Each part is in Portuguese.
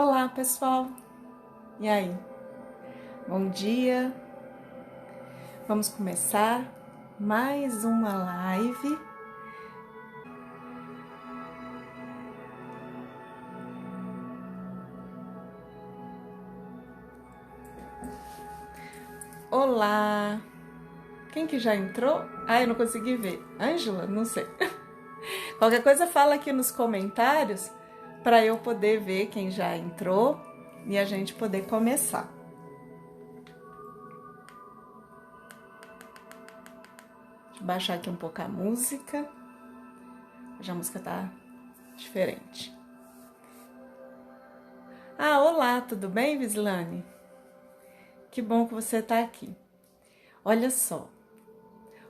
Olá, pessoal! E aí? Bom dia! Vamos começar mais uma live. Olá! Quem que já entrou? Ah, eu não consegui ver. Ângela? Não sei. Qualquer coisa fala aqui nos comentários para eu poder ver quem já entrou e a gente poder começar. Deixa eu baixar aqui um pouco a música. Hoje a música tá diferente. Ah, olá, tudo bem, Vislane? Que bom que você está aqui. Olha só,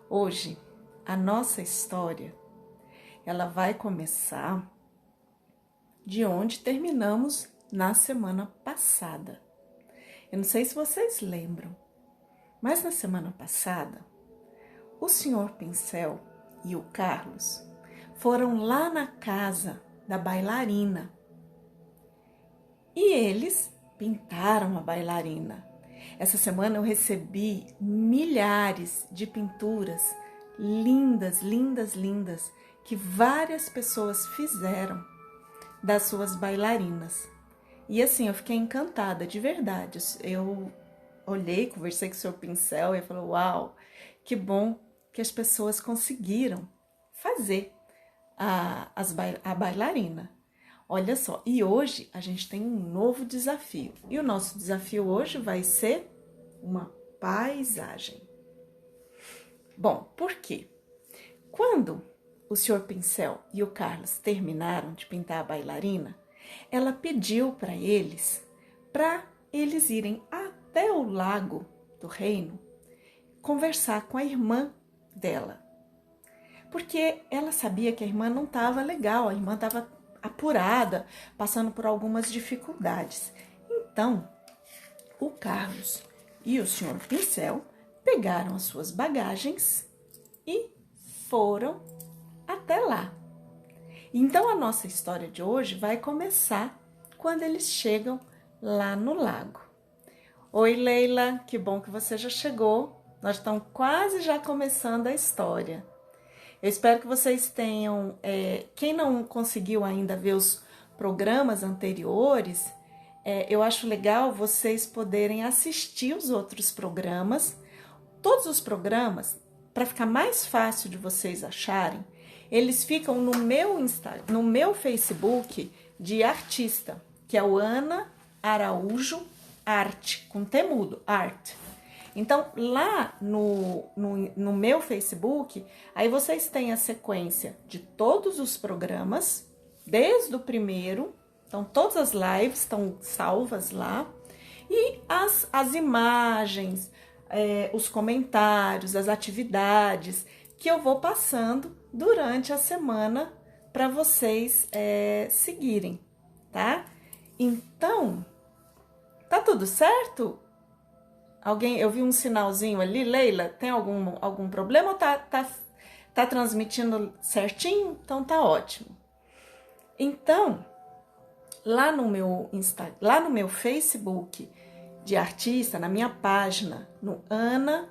hoje a nossa história, ela vai começar de onde terminamos na semana passada. Eu não sei se vocês lembram, mas na semana passada, o senhor Pincel e o Carlos foram lá na casa da bailarina e eles pintaram a bailarina. Essa semana eu recebi milhares de pinturas lindas, lindas, lindas, que várias pessoas fizeram das suas bailarinas. E assim, eu fiquei encantada, de verdade. Eu olhei, conversei com o seu Pincel e falei, uau, que bom que as pessoas conseguiram fazer a bailarina. Olha só, e hoje a gente tem um novo desafio. E o nosso desafio hoje vai ser uma paisagem. Bom, por quê? Quando o senhor Pincel e o Carlos terminaram de pintar a bailarina, ela pediu para eles irem até o lago do reino conversar com a irmã dela. Porque ela sabia que a irmã não estava legal, a irmã estava apurada, passando por algumas dificuldades. Então, o Carlos e o senhor Pincel pegaram as suas bagagens e foram até lá. Então, a nossa história de hoje vai começar quando eles chegam lá no lago. Oi, Leila, que bom que você já chegou. Nós estamos quase já começando a história. Eu espero que vocês tenham, quem não conseguiu ainda ver os programas anteriores, eu acho legal vocês poderem assistir os outros programas. Todos os programas, para ficar mais fácil de vocês acharem, eles ficam no meu Facebook de artista, que é o Ana Araújo Arte, com T mudo, Art. Então, lá no meu Facebook, aí vocês têm a sequência de todos os programas, desde o primeiro. Então, todas as lives estão salvas lá. E as imagens, os comentários, as atividades que eu vou passando durante a semana para vocês seguirem, tá? Então, tá tudo certo? Eu vi um sinalzinho ali, Leila, tem algum problema ou tá transmitindo certinho? Então tá ótimo. Então, lá no meu Facebook de artista, na minha página, no Ana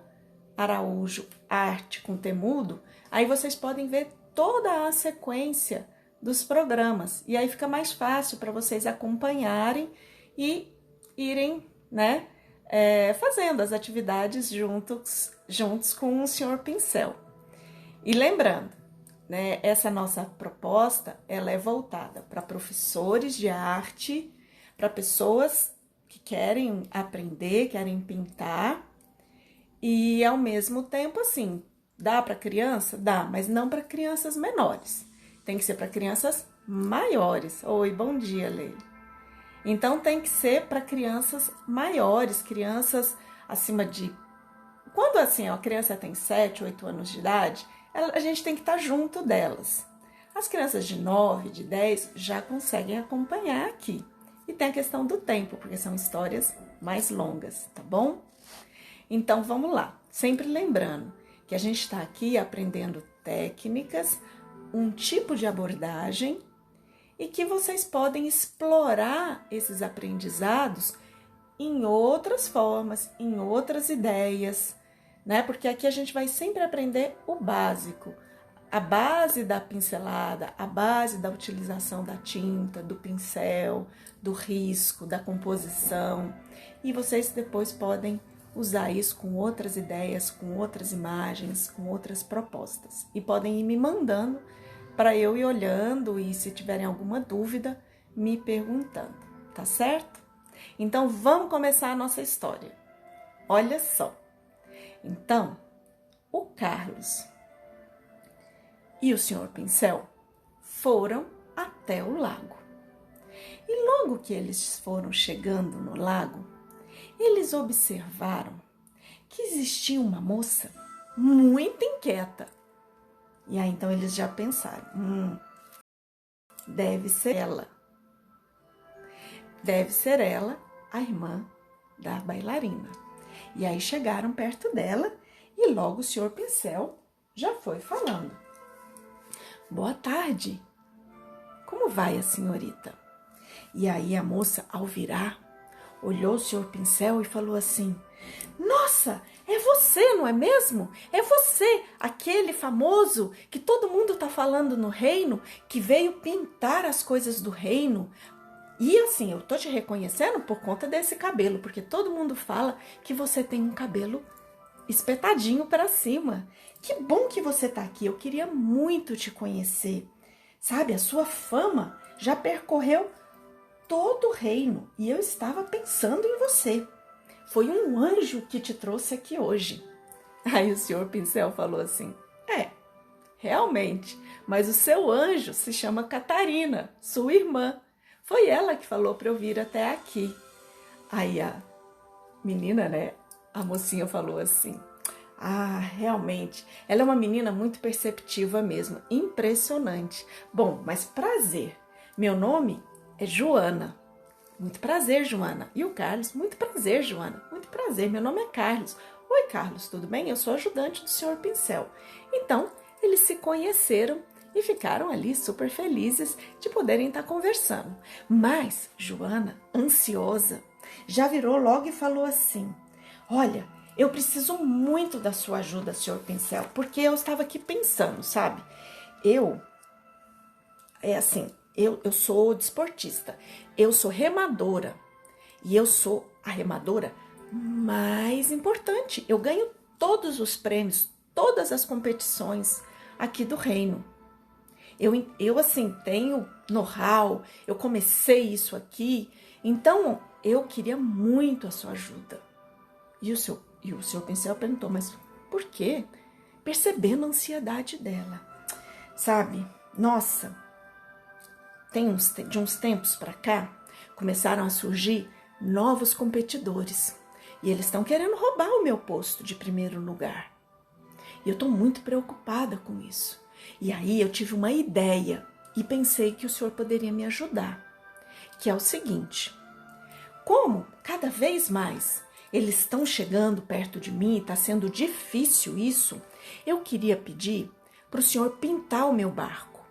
Araújo Arte com Temudo, aí vocês podem ver toda a sequência dos programas. E aí fica mais fácil para vocês acompanharem e irem, né, fazendo as atividades juntos com o senhor Pincel. E lembrando, né, essa nossa proposta, ela é voltada para professores de arte, para pessoas que querem aprender, querem pintar, e ao mesmo tempo, assim, dá para criança? Dá, mas não para crianças menores. Tem que ser para crianças maiores. Oi, bom dia, Leila. Então tem que ser para crianças maiores, crianças acima de... Quando assim, a criança tem 7, 8 anos de idade, a gente tem que estar junto delas. As crianças de 9, de 10 já conseguem acompanhar aqui. E tem a questão do tempo, porque são histórias mais longas, tá bom? Então vamos lá, sempre lembrando que a gente está aqui aprendendo técnicas, um tipo de abordagem e que vocês podem explorar esses aprendizados em outras formas, em outras ideias, né? Porque aqui a gente vai sempre aprender o básico, a base da pincelada, a base da utilização da tinta, do pincel, do risco, da composição. E vocês depois podem usar isso com outras ideias, com outras imagens, com outras propostas. E podem ir me mandando para eu ir olhando e, se tiverem alguma dúvida, me perguntando, tá certo? Então, vamos começar a nossa história. Olha só. Então, o Carlos e o Sr. Pincel foram até o lago. E logo que eles foram chegando no lago, eles observaram que existia uma moça muito inquieta. E aí então eles já pensaram, deve ser ela. Deve ser ela, a irmã da bailarina. E aí chegaram perto dela e logo o Sr. Pincel já foi falando. Boa tarde, como vai a senhorita? E aí a moça, ao virar, olhou o Sr. Pincel e falou assim, nossa, é você, não é mesmo? É você, aquele famoso que todo mundo está falando no reino, que veio pintar as coisas do reino. E assim, eu tô te reconhecendo por conta desse cabelo, porque todo mundo fala que você tem um cabelo espetadinho para cima. Que bom que você tá aqui, eu queria muito te conhecer. Sabe, a sua fama já percorreu todo o reino e eu estava pensando em você. Foi um anjo que te trouxe aqui hoje. Aí o Sr. Pincel falou assim, realmente, mas o seu anjo se chama Catarina, sua irmã. Foi ela que falou para eu vir até aqui. Aí a menina, né, a mocinha falou assim, realmente, ela é uma menina muito perceptiva mesmo, impressionante. Bom, mas prazer, meu nome é Joana. Muito prazer, Joana. E o Carlos, muito prazer, Joana. Muito prazer, meu nome é Carlos. Oi, Carlos, tudo bem? Eu sou ajudante do Sr. Pincel. Então, eles se conheceram e ficaram ali super felizes de poderem estar conversando. Mas Joana, ansiosa, já virou logo e falou assim, olha, eu preciso muito da sua ajuda, Sr. Pincel, porque eu estava aqui pensando, sabe? Eu sou desportista, eu sou remadora e eu sou a remadora mais importante. Eu ganho todos os prêmios, todas as competições aqui do reino. Eu assim, tenho know-how, eu comecei isso aqui, então eu queria muito a sua ajuda. E o seu Pincel perguntou, mas por quê? Percebendo a ansiedade dela. Sabe, nossa, de uns tempos para cá, começaram a surgir novos competidores. E eles estão querendo roubar o meu posto de primeiro lugar. E eu estou muito preocupada com isso. E aí eu tive uma ideia e pensei que o senhor poderia me ajudar. Que é o seguinte, como cada vez mais eles estão chegando perto de mim, está sendo difícil isso, eu queria pedir para o senhor pintar o meu barco.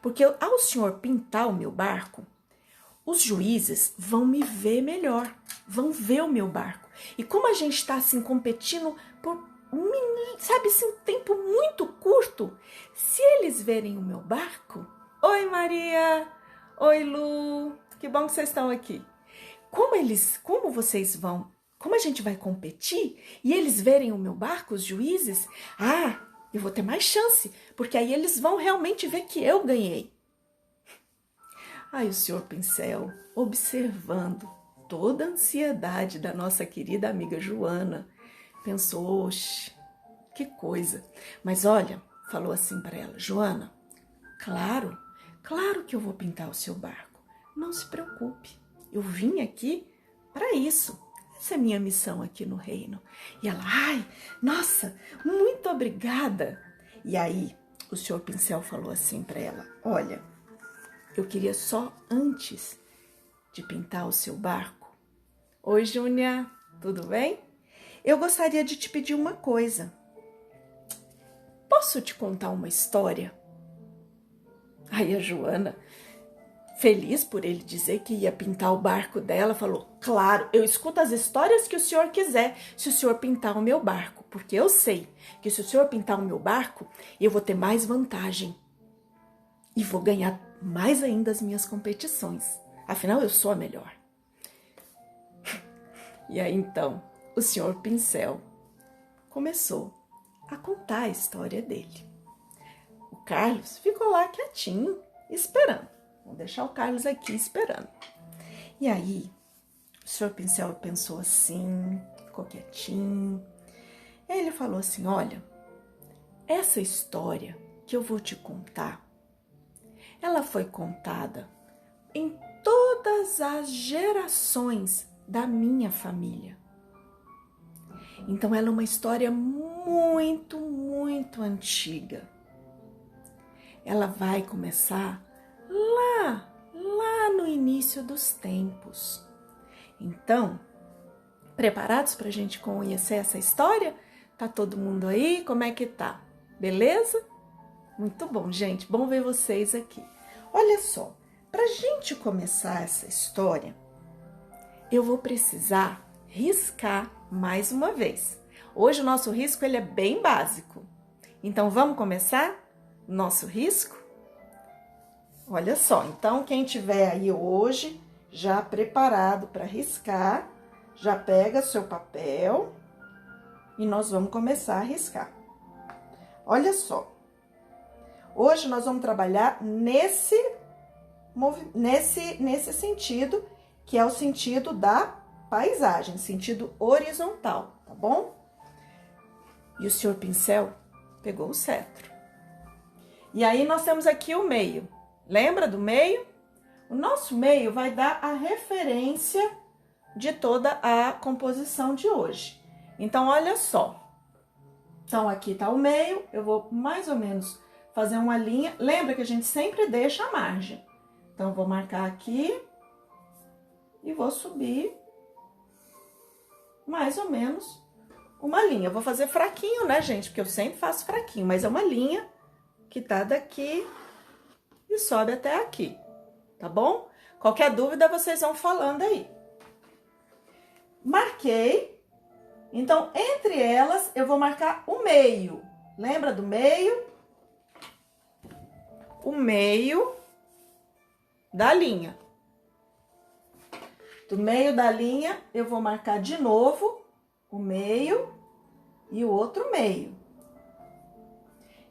Porque ao senhor pintar o meu barco, os juízes vão me ver melhor, vão ver o meu barco. E como a gente está assim competindo por um tempo muito curto, se eles verem o meu barco... Oi, Maria! Oi, Lu! Que bom que vocês estão aqui. Como a gente vai competir e eles verem o meu barco, os juízes, eu vou ter mais chance, porque aí eles vão realmente ver que eu ganhei. Aí o senhor Pincel, observando toda a ansiedade da nossa querida amiga Joana, pensou, oxe, que coisa. Mas olha, falou assim para ela, Joana, claro que eu vou pintar o seu barco. Não se preocupe, eu vim aqui para isso. Essa é a minha missão aqui no reino. E ela, nossa, muito obrigada. E aí o senhor Pincel falou assim para ela, olha, eu queria só antes de pintar o seu barco. Oi, Júnia, tudo bem? Eu gostaria de te pedir uma coisa. Posso te contar uma história? Aí a Joana feliz por ele dizer que ia pintar o barco dela, falou: claro, eu escuto as histórias que o senhor quiser se o senhor pintar o meu barco, porque eu sei que se o senhor pintar o meu barco, eu vou ter mais vantagem e vou ganhar mais ainda as minhas competições. Afinal, eu sou a melhor. E aí, então, o senhor Pincel começou a contar a história dele. O Carlos ficou lá quietinho, esperando. Vou deixar o Carlos aqui esperando. E aí, o senhor Pincel pensou assim, ficou quietinho. E aí ele falou assim: olha, essa história que eu vou te contar, ela foi contada em todas as gerações da minha família. Então ela é uma história muito, muito antiga. Ela vai começar lá no início dos tempos. Então, preparados para a gente conhecer essa história? Tá todo mundo aí? Como é que tá? Beleza? Muito bom, gente. Bom ver vocês aqui. Olha só, para a gente começar essa história, eu vou precisar riscar mais uma vez. Hoje o nosso risco ele é bem básico. Então vamos começar o nosso risco? Olha só, então quem tiver aí hoje já preparado para riscar, já pega seu papel e nós vamos começar a riscar. Olha só, hoje nós vamos trabalhar nesse sentido, que é o sentido da paisagem, sentido horizontal, tá bom? E o senhor Pincel pegou o cetro. E aí nós temos aqui o meio. Lembra do meio? O nosso meio vai dar a referência de toda a composição de hoje. Então, olha só. Então, aqui tá o meio. Eu vou mais ou menos fazer uma linha. Lembra que a gente sempre deixa a margem. Então, vou marcar aqui e vou subir mais ou menos uma linha. Eu vou fazer fraquinho, né, gente? Porque eu sempre faço fraquinho, mas é uma linha que tá daqui e sobe até aqui, tá bom? Qualquer dúvida, vocês vão falando aí. Marquei. Então, entre elas, eu vou marcar o meio. Lembra do meio? O meio da linha. Do meio da linha, eu vou marcar de novo o meio e o outro meio.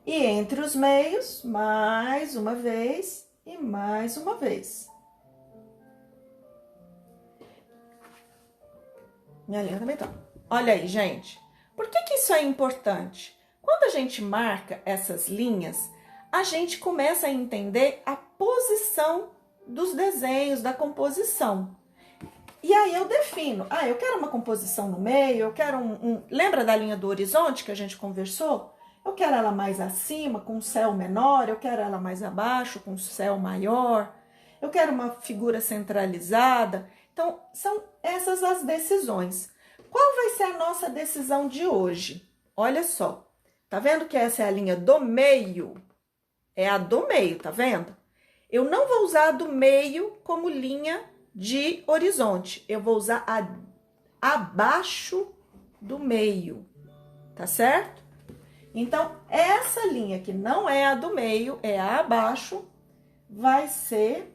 E entre os meios, mais uma vez e mais uma vez. Minha linha também tá. Olha aí, gente. Por que isso é importante? Quando a gente marca essas linhas, a gente começa a entender a posição dos desenhos, da composição. E aí eu defino. Eu quero uma composição no meio, eu quero Lembra da linha do horizonte que a gente conversou? Eu quero ela mais acima, com um céu menor, eu quero ela mais abaixo, com um céu maior. Eu quero uma figura centralizada. Então, são essas as decisões. Qual vai ser a nossa decisão de hoje? Olha só. Tá vendo que essa é a linha do meio? É a do meio, tá vendo? Eu não vou usar a do meio como linha de horizonte. Eu vou usar a abaixo do meio, tá certo? Então, essa linha que não é a do meio, é a abaixo, vai ser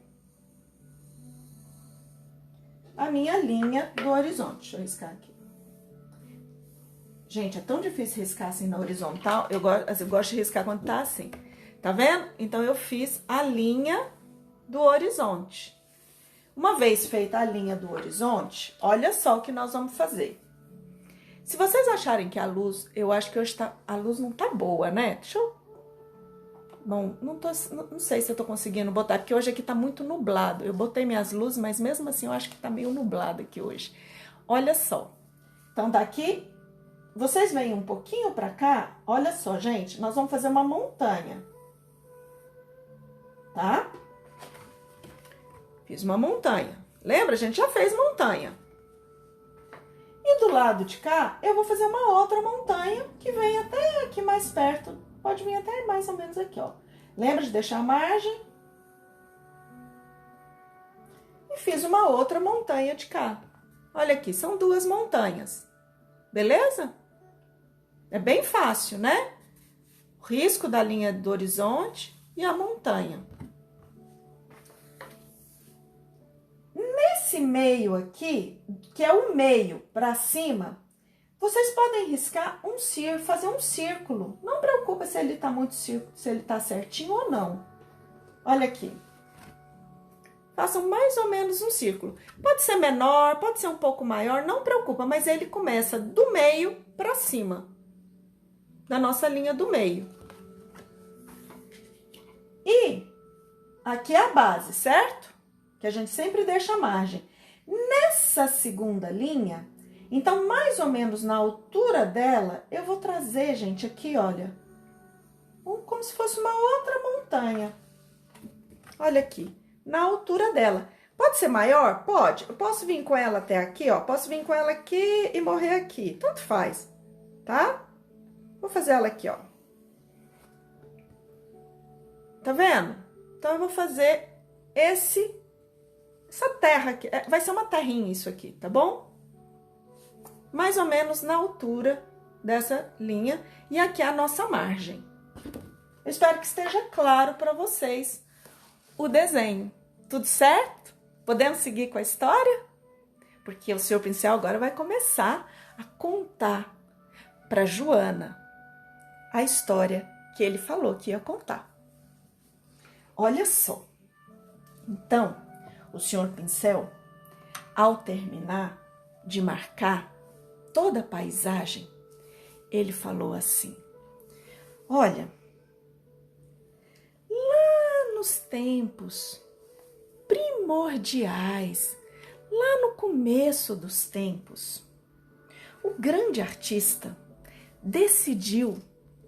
a minha linha do horizonte. Deixa eu riscar aqui. Gente, é tão difícil riscar assim na horizontal. Eu gosto de riscar quando tá assim. Tá vendo? Então, eu fiz a linha do horizonte. Uma vez feita a linha do horizonte, olha só o que nós vamos fazer. Se vocês acharem que a luz, eu acho que hoje a luz não tá boa, né? Deixa eu... Bom, não sei se eu tô conseguindo botar, porque hoje aqui tá muito nublado. Eu botei minhas luzes, mas mesmo assim eu acho que tá meio nublado aqui hoje. Olha só. Então, daqui, vocês vêm um pouquinho pra cá. Olha só, gente, nós vamos fazer uma montanha. Tá? Fiz uma montanha. Lembra? A gente já fez montanha. E do lado de cá, eu vou fazer uma outra montanha que vem até aqui mais perto. Pode vir até mais ou menos aqui, ó. Lembra de deixar a margem? e fiz uma outra montanha de cá. Olha aqui, são duas montanhas, beleza? É bem fácil, né? O risco da linha do horizonte e a montanha. Nesse meio aqui, que é o meio para cima, vocês podem riscar um círculo, fazer um círculo. Não preocupa se ele tá muito se ele tá certinho ou não. Olha aqui. Façam mais ou menos um círculo. Pode ser menor, pode ser um pouco maior, não preocupa, mas ele começa do meio para cima, da nossa linha do meio. E aqui é a base, certo? Que a gente sempre deixa a margem. Nessa segunda linha, então mais ou menos na altura dela, eu vou trazer, gente, aqui, olha, como se fosse uma outra montanha. Olha aqui. Na altura dela. Pode ser maior? Pode. Eu posso vir com ela até aqui, ó. Posso vir com ela aqui e morrer aqui. Tanto faz, tá? Vou fazer ela aqui, ó. Tá vendo? Então, eu vou fazer essa terra aqui. Vai ser uma terrinha isso aqui, tá bom? Mais ou menos na altura dessa linha. E aqui é a nossa margem. Eu espero que esteja claro para vocês o desenho. Tudo certo? Podemos seguir com a história? Porque o Senhor Pincel agora vai começar a contar para Joana a história que ele falou que ia contar. Olha só. Então, o Senhor Pincel, ao terminar de marcar toda a paisagem, ele falou assim: olha, nos tempos primordiais, lá no começo dos tempos, o grande artista decidiu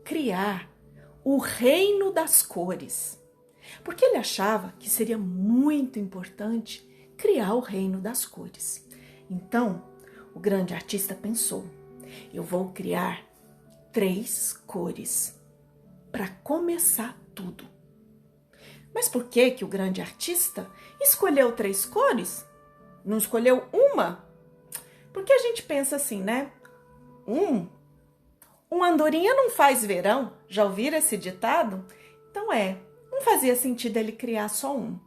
criar o reino das cores, porque ele achava que seria muito importante criar o reino das cores. Então, o grande artista pensou: eu vou criar 3 cores para começar tudo. Mas por que que o grande artista escolheu 3 cores? Não escolheu uma? Porque a gente pensa assim, né? Andorinha não faz verão. Já ouviram esse ditado? Então não fazia sentido ele criar só um.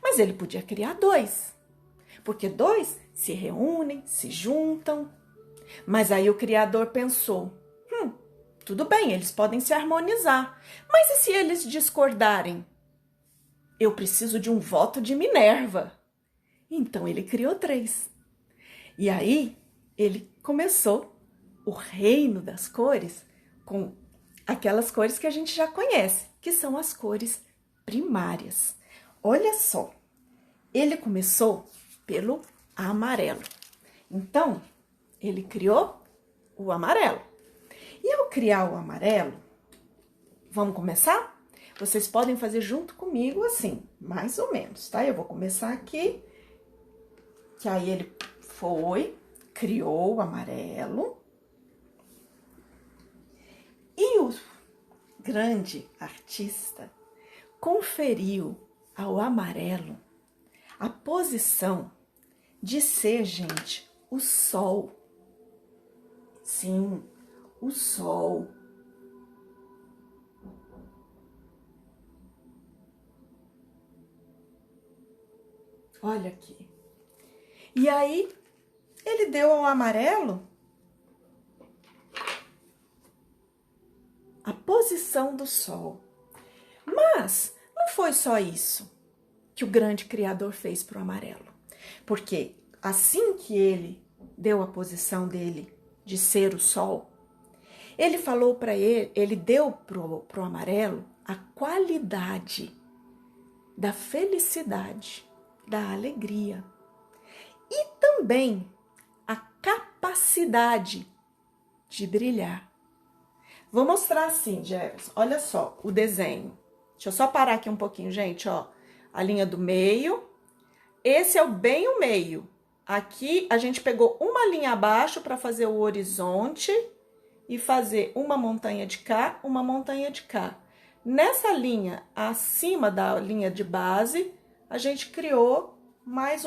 Mas ele podia criar 2. Porque 2 se reúnem, se juntam. Mas aí o criador pensou: tudo bem, eles podem se harmonizar. Mas e se eles discordarem? Eu preciso de um voto de Minerva. Então, ele criou 3. E aí, ele começou o reino das cores com aquelas cores que a gente já conhece, que são as cores primárias. Olha só, ele começou pelo amarelo. Então, ele criou o amarelo. E ao criar o amarelo, vamos começar? Vocês podem fazer junto comigo assim, mais ou menos, tá? Eu vou começar aqui, que aí ele criou o amarelo. E o grande artista conferiu ao amarelo a posição de ser, gente, o sol. Sim, o sol. Olha aqui. E aí, ele deu ao amarelo a posição do sol. Mas não foi só isso que o grande criador fez para o amarelo. Porque assim que ele deu a posição dele de ser o sol, ele falou para ele deu pro amarelo a qualidade da felicidade, da alegria e também a capacidade de brilhar. Vou mostrar assim, Jefferson. Olha só o desenho. Deixa eu só parar aqui um pouquinho, gente, ó. A linha do meio. Esse é bem o meio. Aqui a gente pegou uma linha abaixo para fazer o horizonte e fazer uma montanha de cá, uma montanha de cá. Nessa linha, acima da linha de base, a gente criou mais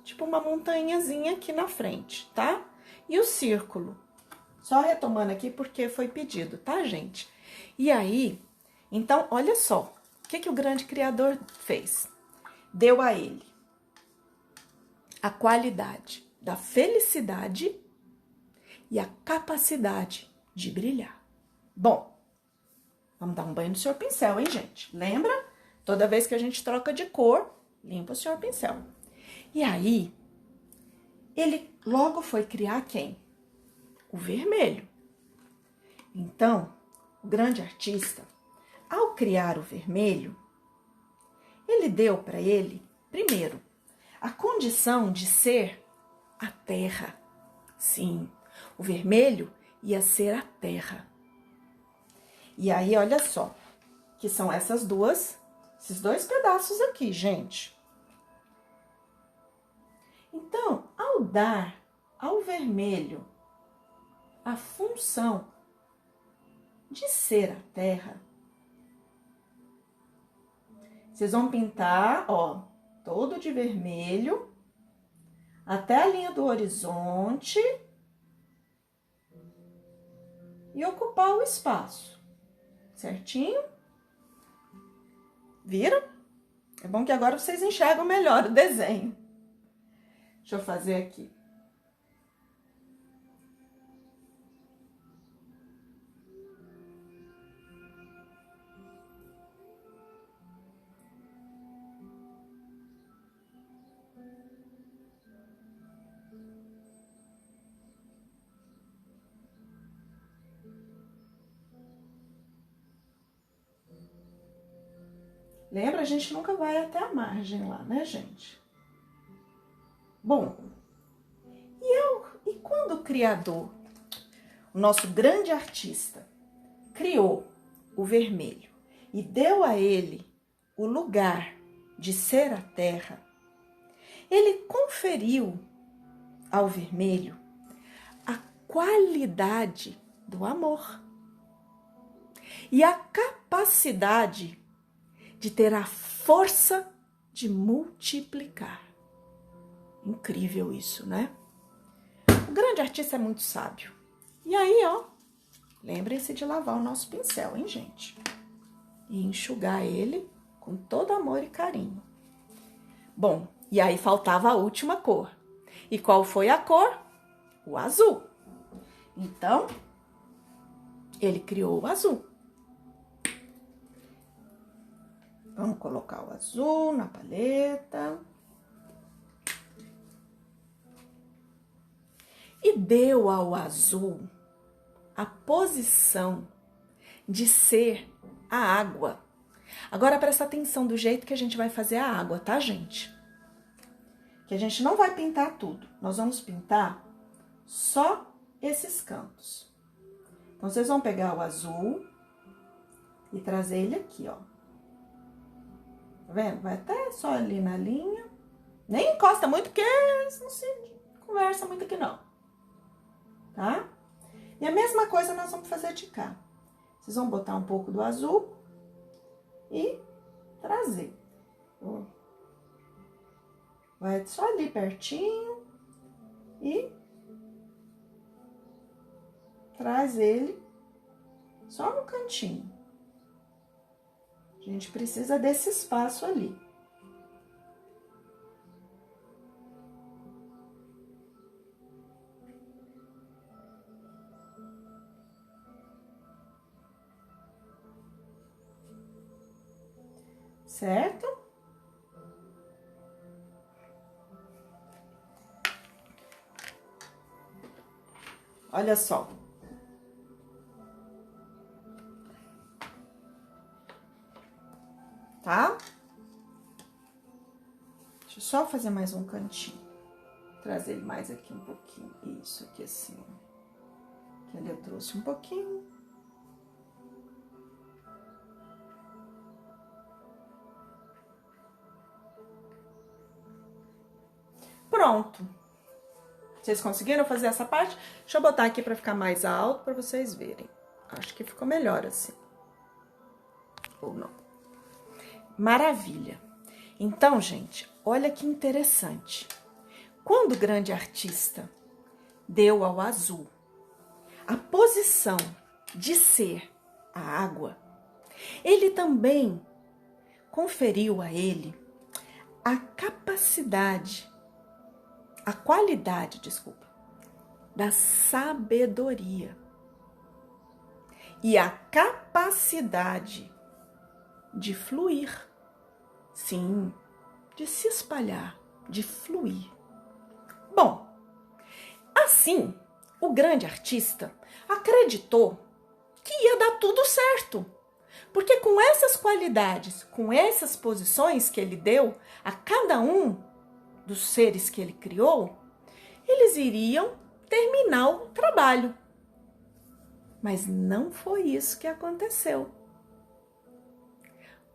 tipo uma montanhazinha aqui na frente, tá? E o círculo. Só retomando aqui porque foi pedido, tá, gente? E aí, então, olha só. O que o grande Criador fez? Deu a ele a qualidade da felicidade e a capacidade de brilhar. Bom, vamos dar um banho no Senhor Pincel, hein, gente? Lembra? Toda vez que a gente troca de cor, limpa o Senhor Pincel. E aí, ele logo foi criar quem? O vermelho. Então, o grande artista, ao criar o vermelho, ele deu para ele, primeiro, a condição de ser a terra. Sim, o vermelho ia ser a terra. E aí, olha só, que são esses dois pedaços aqui, gente. Então, ao dar ao vermelho a função de ser a terra, vocês vão pintar, ó, todo de vermelho, até a linha do horizonte e ocupar o espaço, certinho? Viram? É bom que agora vocês enxergam melhor o desenho. Deixa eu fazer aqui. Lembra? A gente nunca vai até a margem lá, né, gente? Bom, e quando o Criador, o nosso grande artista, criou o vermelho e deu a ele o lugar de ser a terra, ele conferiu ao vermelho a qualidade do amor e a capacidade de ter a força de multiplicar. Incrível isso, né? O grande artista é muito sábio. E aí, ó, lembrem-se de lavar o nosso pincel, hein, gente? E enxugar ele com todo amor e carinho. Bom, e aí faltava a última cor. E qual foi a cor? O azul. Então, ele criou o azul. Vamos colocar o azul na paleta. E deu ao azul a posição de ser a água. Agora presta atenção do jeito que a gente vai fazer a água, tá, gente? Que a gente não vai pintar tudo. Nós vamos pintar só esses cantos. Então, vocês vão pegar o azul e trazer ele aqui, ó. Tá vendo? Vai até só ali na linha. Nem encosta muito, porque não se conversa muito aqui, não. Tá? E a mesma coisa nós vamos fazer de cá. Vocês vão botar um pouco do azul e trazer. Vai só ali pertinho e traz ele só no cantinho. A gente precisa desse espaço ali. Certo? Olha só. Tá? Deixa eu só fazer mais um cantinho. Trazer ele mais aqui um pouquinho. Isso, aqui assim, ó. Que ali eu trouxe um pouquinho. Pronto. Vocês conseguiram fazer essa parte? Deixa eu botar aqui pra ficar mais alto pra vocês verem. Acho que ficou melhor assim. Ou não. Maravilha. Então, gente, olha que interessante. Quando o grande artista deu ao azul a posição de ser a água, ele também conferiu a ele a capacidade, a qualidade, desculpa, da sabedoria e a capacidade de fluir, sim, de se espalhar, de fluir. Bom, assim, o grande artista acreditou que ia dar tudo certo, porque com essas qualidades, com essas posições que ele deu a cada um dos seres que ele criou, eles iriam terminar o trabalho. Mas não foi isso que aconteceu.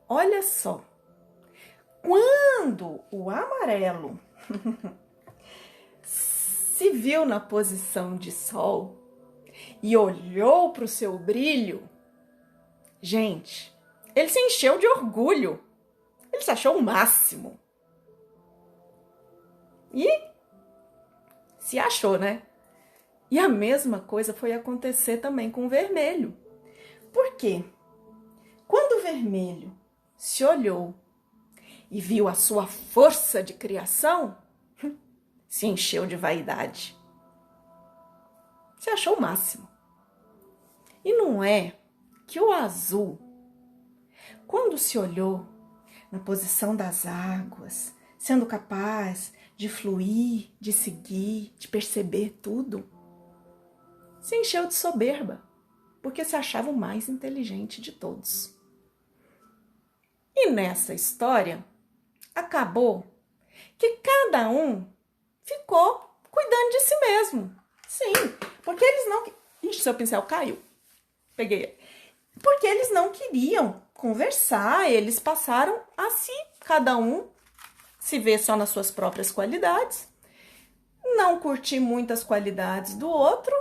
Olha só, quando o amarelo se viu na posição de sol e olhou para o seu brilho, gente, ele se encheu de orgulho. Ele se achou o máximo. E se achou, né? E a mesma coisa foi acontecer também com o vermelho. Por quê? Quando o vermelho se olhou e viu a sua força de criação, se encheu de vaidade. Se achou o máximo. E não é que o azul, quando se olhou na posição das águas, sendo capaz de fluir, de seguir, de perceber tudo, se encheu de soberba, porque se achava o mais inteligente de todos. E nessa história, acabou que cada um ficou cuidando de si mesmo. Sim, porque eles não... Ixi, seu pincel caiu. Peguei. Porque eles não queriam conversar, eles passaram a cada um se ver só nas suas próprias qualidades, não curtir muitas qualidades do outro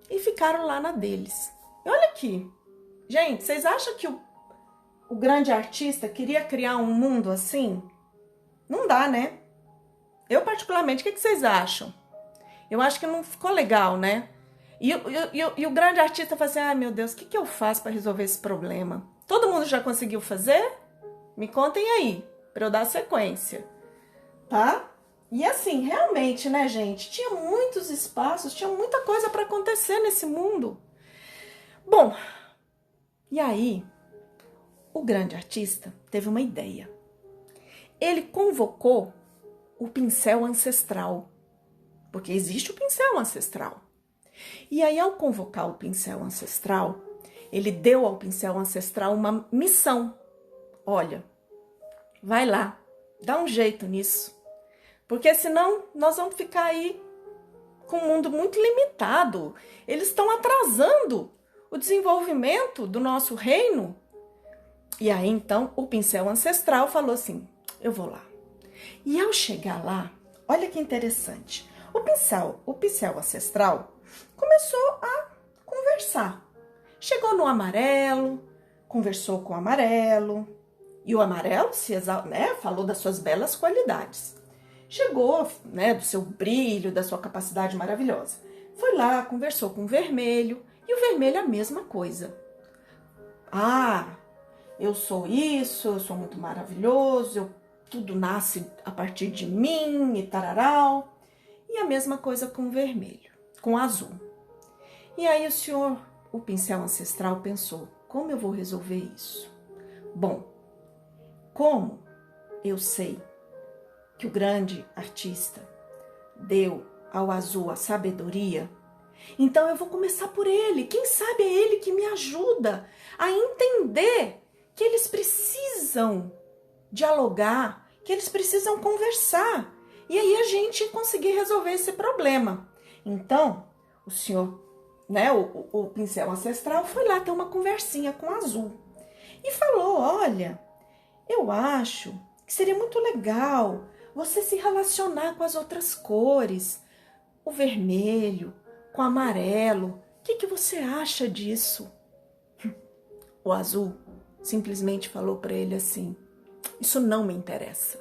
e ficaram lá na deles. E olha aqui, gente, vocês acham que o grande artista queria criar um mundo assim? Não dá, né? Eu, particularmente, o que vocês acham? Eu acho que não ficou legal, né? E o grande artista fala assim, meu Deus, o que eu faço para resolver esse problema? Todo mundo já conseguiu fazer? Me contem aí, para eu dar sequência, tá? E assim, realmente, né, gente? Tinha muitos espaços, tinha muita coisa para acontecer nesse mundo. Bom, e aí, o grande artista teve uma ideia. Ele convocou o pincel ancestral, porque existe o pincel ancestral. E aí, ao convocar o pincel ancestral, ele deu ao pincel ancestral uma missão. Olha, vai lá, dá um jeito nisso, porque senão nós vamos ficar aí com um mundo muito limitado. Eles estão atrasando o desenvolvimento do nosso reino. E aí, então, o pincel ancestral falou assim, eu vou lá. E ao chegar lá, olha que interessante, o pincel ancestral começou a conversar. Chegou no amarelo, conversou com o amarelo, e o amarelo falou das suas belas qualidades. Chegou, do seu brilho, da sua capacidade maravilhosa. Foi lá, conversou com o vermelho, e o vermelho a mesma coisa. Eu sou isso, eu sou muito maravilhoso, tudo nasce a partir de mim e tararau. E a mesma coisa com o vermelho, com o azul. E aí o pincel ancestral pensou, como eu vou resolver isso? Bom, como eu sei que o grande artista deu ao azul a sabedoria, então eu vou começar por ele. Quem sabe é ele que me ajuda a entender que eles precisam dialogar, que eles precisam conversar. E aí a gente conseguir resolver esse problema. Então, o senhor, o pincel ancestral foi lá ter uma conversinha com o azul. E falou, olha, eu acho que seria muito legal você se relacionar com as outras cores. O vermelho, com o amarelo. O que você acha disso? O azul simplesmente falou para ele assim, isso não me interessa.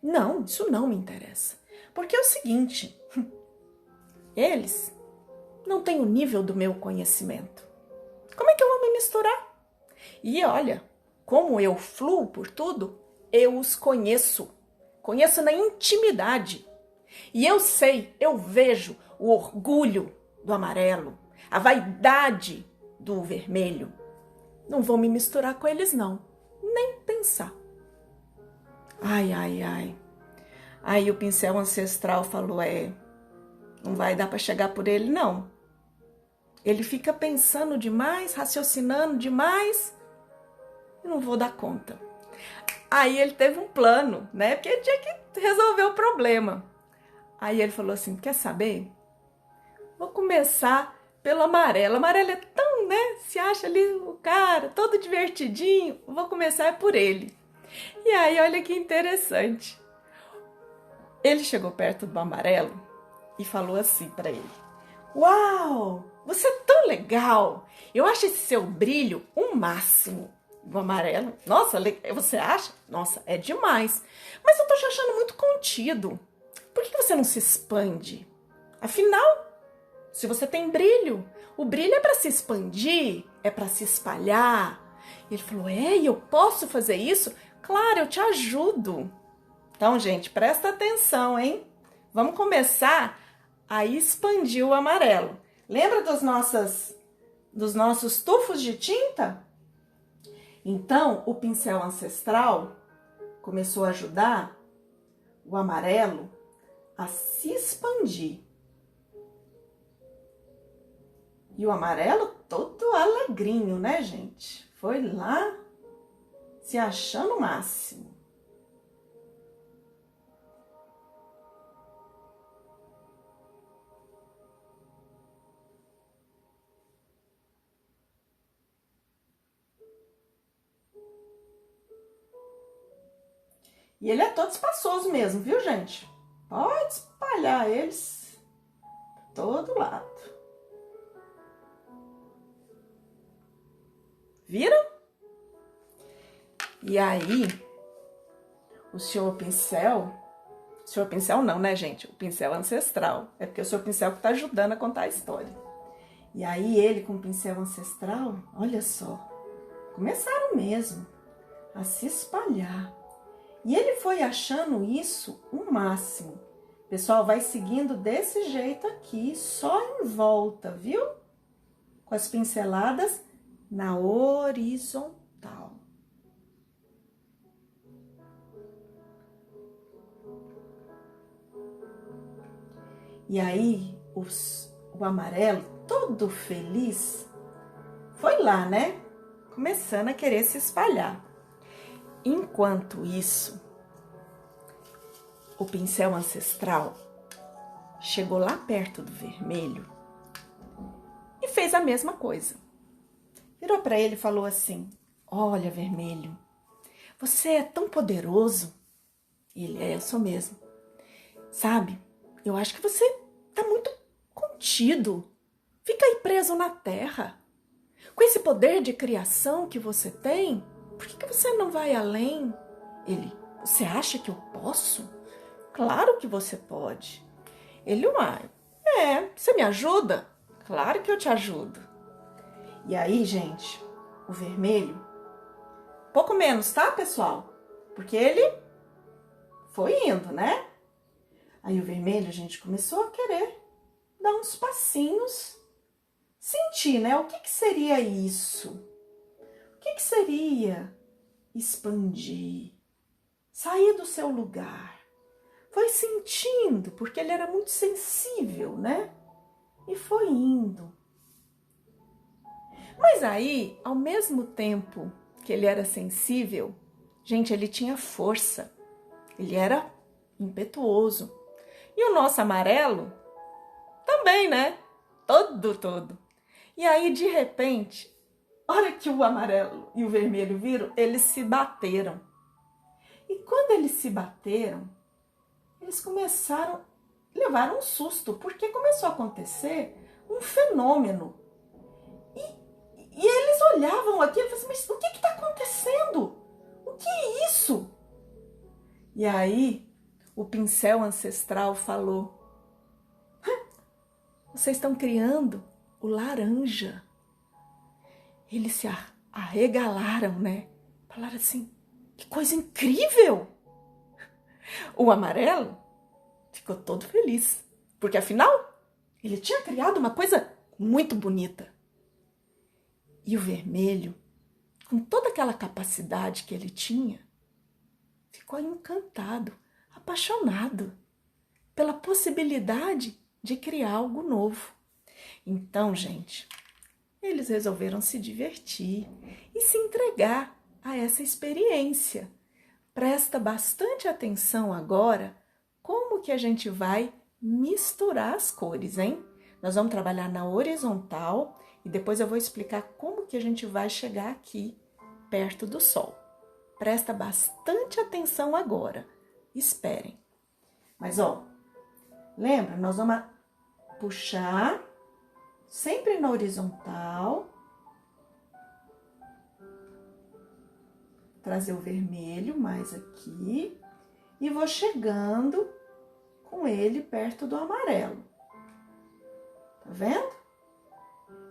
Não, isso não me interessa. Porque é o seguinte, eles não têm o nível do meu conhecimento. Como é que eu vou me misturar? E olha, como eu fluo por tudo, eu os conheço. Conheço na intimidade. E eu sei, eu vejo o orgulho do amarelo, a vaidade do vermelho. Não vou me misturar com eles, não. Nem pensar. Ai, ai, ai. Aí o pincel ancestral falou, não vai dar para chegar por ele, não. Ele fica pensando demais, raciocinando demais, e não vou dar conta. Aí ele teve um plano, né? Porque ele tinha que resolver o problema. Aí ele falou assim, quer saber? Vou começar pelo amarelo. O amarelo é tão, né? Se acha ali o cara, todo divertidinho. Vou começar por ele. E aí, olha que interessante. Ele chegou perto do amarelo e falou assim para ele. Uau, você é tão legal. Eu acho esse seu brilho um máximo. Do amarelo. Nossa, você acha? Nossa, é demais. Mas eu tô te achando muito contido. Por que você não se expande? Afinal, se você tem brilho, o brilho é para se expandir, é para se espalhar. E ele falou, eu posso fazer isso? Claro, eu te ajudo. Então, gente, presta atenção, hein? Vamos começar a expandir o amarelo. Lembra dos nossos tufos de tinta? Então, o pincel ancestral começou a ajudar o amarelo a se expandir. E o amarelo todo alegrinho, né, gente? Foi lá se achando o máximo. E ele é todo espaçoso mesmo, viu, gente? Pode espalhar eles todo lado. Viram? E aí, o senhor pincel não, né, gente? O pincel ancestral. É porque o senhor pincel que tá ajudando a contar a história. E aí, ele com o pincel ancestral, olha só, começaram mesmo a se espalhar. E ele foi achando isso o máximo. Pessoal, vai seguindo desse jeito aqui, só em volta, viu? Com as pinceladas na horizontal. E aí, o amarelo, todo feliz, foi lá, né? Começando a querer se espalhar. Enquanto isso, o pincel ancestral chegou lá perto do vermelho e fez a mesma coisa. Virou para ele e falou assim, olha, vermelho, você é tão poderoso. Ele, eu sou mesmo. Sabe, eu acho que você tá muito contido. Fica aí preso na terra. Com esse poder de criação que você tem, por que você não vai além? Ele, você acha que eu posso? Claro que você pode. Ele, você me ajuda? Claro que eu te ajudo. E aí, gente, o vermelho, pouco menos, tá, pessoal? Porque ele foi indo, né? Aí o vermelho, gente, começou a querer dar uns passinhos, sentir, né? O que seria isso? O que seria expandir, sair do seu lugar? Foi sentindo, porque ele era muito sensível, né? E foi indo. Mas aí, ao mesmo tempo que ele era sensível, gente, ele tinha força. Ele era impetuoso. E o nosso amarelo também, né? Todo. E aí, de repente, a hora que o amarelo e o vermelho viram, eles se bateram. E quando eles se bateram, eles levaram um susto, porque começou a acontecer um fenômeno. E eles olhavam aquilo e falavam assim, mas o que está acontecendo? O que é isso? E aí, o pincel ancestral falou: vocês estão criando o laranja. Eles se arregalaram, né? Falaram assim: que coisa incrível! O amarelo ficou todo feliz, porque afinal ele tinha criado uma coisa muito bonita. E o vermelho, com toda aquela capacidade que ele tinha, ficou encantado, apaixonado pela possibilidade de criar algo novo. Então, gente, eles resolveram se divertir e se entregar a essa experiência. Presta bastante atenção agora como que a gente vai misturar as cores, hein? Nós vamos trabalhar na horizontal e depois eu vou explicar como que a gente vai chegar aqui perto do sol. Presta bastante atenção agora. Esperem. Mas, ó, lembra? Nós vamos puxar sempre na horizontal. Trazer o vermelho mais aqui. E vou chegando com ele perto do amarelo. Tá vendo?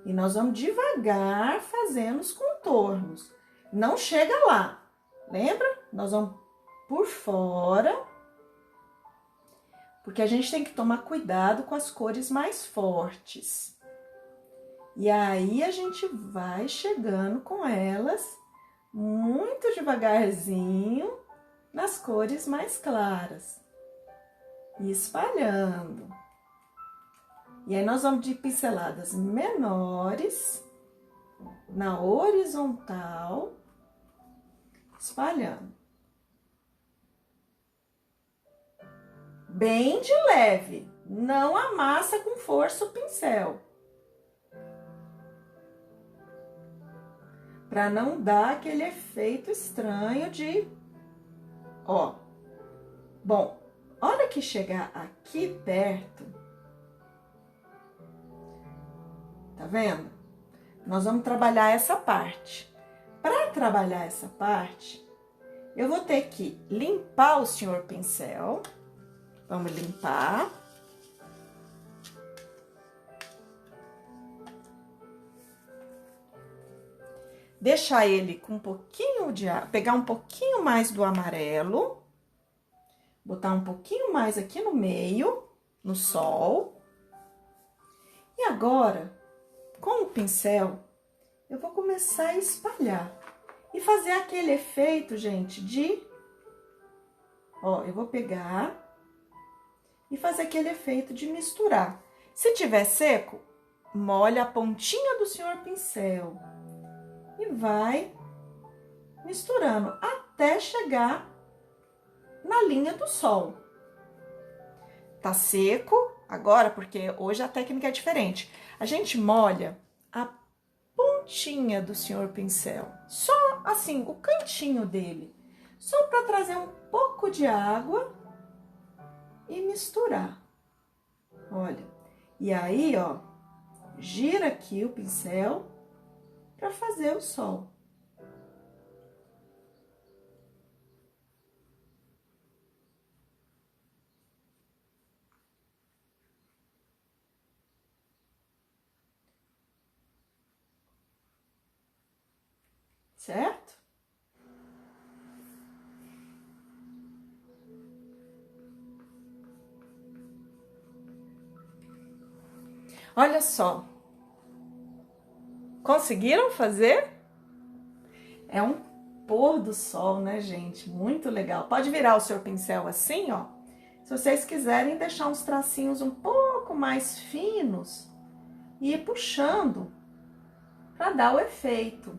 E nós vamos devagar fazendo os contornos. Não chega lá. Lembra? Nós vamos por fora. Porque a gente tem que tomar cuidado com as cores mais fortes. E aí a gente vai chegando com elas muito devagarzinho nas cores mais claras. E espalhando. E aí nós vamos de pinceladas menores na horizontal, espalhando. Bem de leve, não amassa com força o pincel. Para não dar aquele efeito estranho de... Ó, bom, hora que chegar aqui perto, tá vendo? Nós vamos trabalhar essa parte. Para trabalhar essa parte, eu vou ter que limpar o senhor pincel. Vamos limpar. Deixar ele com um pouquinho de água, pegar um pouquinho mais do amarelo, botar um pouquinho mais aqui no meio, no sol. E agora, com o pincel, eu vou começar a espalhar e fazer aquele efeito, gente, de... Ó, eu vou pegar e fazer aquele efeito de misturar. Se tiver seco, molha a pontinha do senhor pincel e vai misturando até chegar na linha do sol. Tá seco agora, porque hoje a técnica é diferente. A gente molha a pontinha do senhor pincel, só assim, o cantinho dele, só para trazer um pouco de água e misturar. Olha, e aí, ó, gira aqui o pincel para fazer o sol. Certo? Olha só. Conseguiram fazer? É um pôr do sol, né, gente? Muito legal. Pode virar o seu pincel assim, ó. Se vocês quiserem deixar uns tracinhos um pouco mais finos e ir puxando para dar o efeito.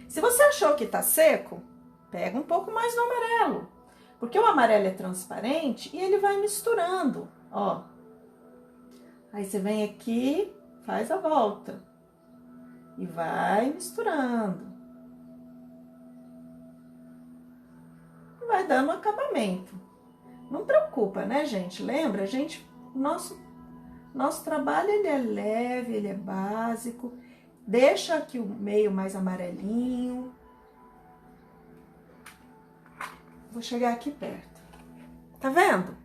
Se você achou que tá seco, pega um pouco mais do amarelo, porque o amarelo é transparente e ele vai misturando, ó. Aí você vem aqui, faz a volta e vai misturando. Vai dando acabamento. Não preocupa, né, gente? Lembra, gente, nosso trabalho ele é leve, ele é básico. Deixa aqui o meio mais amarelinho. Vou chegar aqui perto. Tá vendo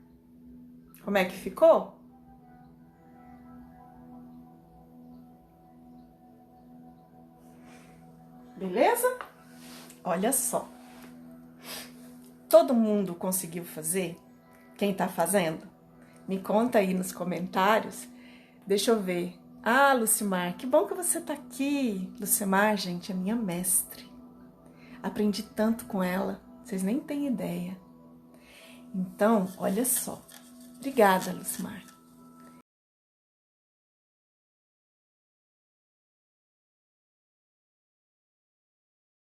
como é que ficou? Beleza? Olha só. Todo mundo conseguiu fazer? Quem tá fazendo? Me conta aí nos comentários. Deixa eu ver. Ah, Lucimar, que bom que você tá aqui. Lucimar, gente, é minha mestre. Aprendi tanto com ela, vocês nem têm ideia. Então, olha só. Obrigada, Lucimar.